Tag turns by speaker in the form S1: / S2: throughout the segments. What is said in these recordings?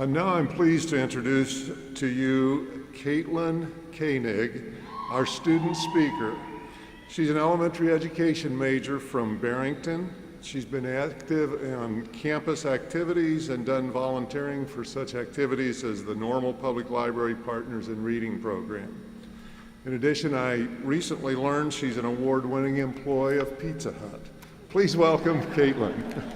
S1: Now I'm pleased to introduce to you Kaitlin Koenig, our student speaker. She's an elementary education major from Barrington. She's been active on campus activities and done volunteering for such activities as the Normal Public Library Partners in Reading program. In addition, I recently learned she's an award-winning employee of Pizza Hut. Please welcome Kaitlin.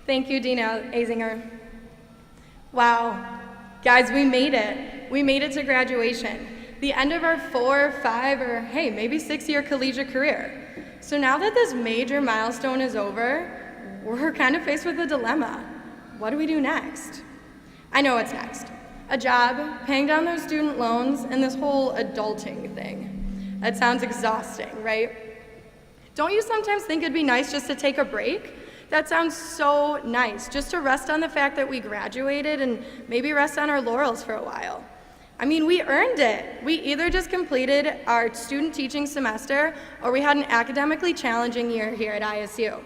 S2: Thank you, Dina Azinger. Wow, guys, we made it. We made it to graduation, the end of our 4, 5, or hey, maybe 6-year collegiate career. So now that this major milestone is over, we're kind of faced with a dilemma. What do we do next? I know what's next. A job, paying down those student loans, and this whole adulting thing. That sounds exhausting, right? Don't you sometimes think it'd be nice just to take a break? That sounds so nice, just to rest on the fact that we graduated and maybe rest on our laurels for a while. I mean, we earned it. We either just completed our student teaching semester or we had an academically challenging year here at ISU.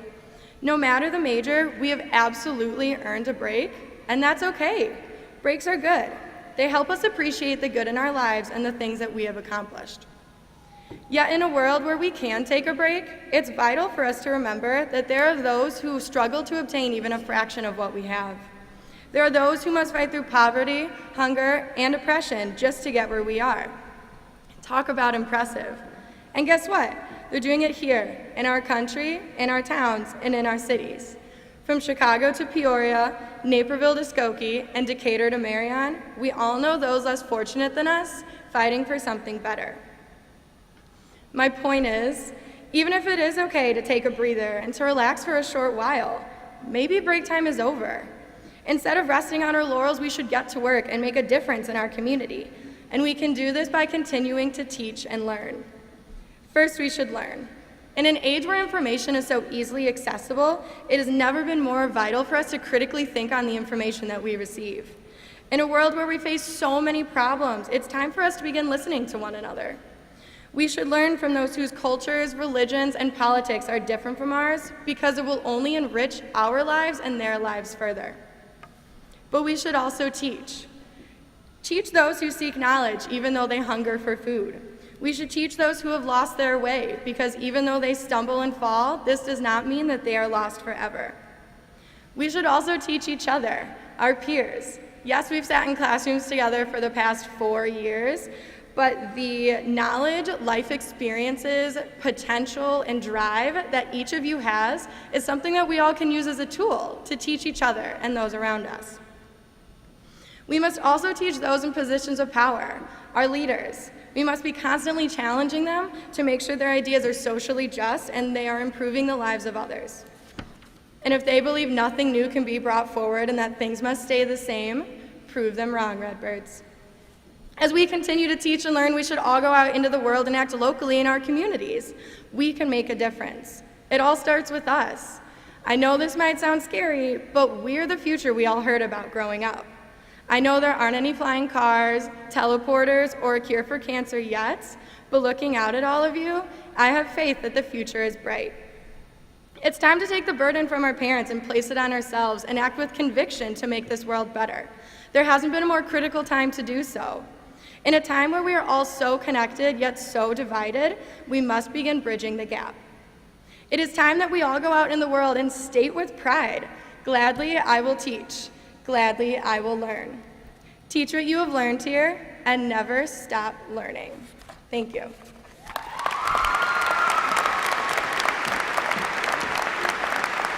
S2: No matter the major, we have absolutely earned a break, and that's okay. Breaks are good. They help us appreciate the good in our lives and the things that we have accomplished. Yet in a world where we can take a break, it's vital for us to remember that there are those who struggle to obtain even a fraction of what we have. There are those who must fight through poverty, hunger, and oppression just to get where we are. Talk about impressive. And guess what? They're doing it here, in our country, in our towns, and in our cities. From Chicago to Peoria, Naperville to Skokie, and Decatur to Marion, we all know those less fortunate than us fighting for something better. My point is, even if it is okay to take a breather and to relax for a short while, maybe break time is over. Instead of resting on our laurels, we should get to work and make a difference in our community. And we can do this by continuing to teach and learn. First, we should learn. In an age where information is so easily accessible, it has never been more vital for us to critically think on the information that we receive. In a world where we face so many problems, it's time for us to begin listening to one another. We should learn from those whose cultures, religions, and politics are different from ours because it will only enrich our lives and their lives further. But we should also teach. Teach those who seek knowledge even though they hunger for food. We should teach those who have lost their way because even though they stumble and fall, this does not mean that they are lost forever. We should also teach each other, our peers. Yes, we've sat in classrooms together for the past 4 years, but the knowledge, life experiences, potential, and drive that each of you has is something that we all can use as a tool to teach each other and those around us. We must also teach those in positions of power, our leaders. We must be constantly challenging them to make sure their ideas are socially just and they are improving the lives of others. And if they believe nothing new can be brought forward and that things must stay the same, prove them wrong, Redbirds. As we continue to teach and learn, we should all go out into the world and act locally in our communities. We can make a difference. It all starts with us. I know this might sound scary, but we're the future we all heard about growing up. I know there aren't any flying cars, teleporters, or a cure for cancer yet, but looking out at all of you, I have faith that the future is bright. It's time to take the burden from our parents and place it on ourselves and act with conviction to make this world better. There hasn't been a more critical time to do so. In a time where we are all so connected yet so divided, we must begin bridging the gap. It is time that we all go out in the world and state with pride, "Gladly I will teach, gladly I will learn." Teach what you have learned here and never stop learning. Thank you.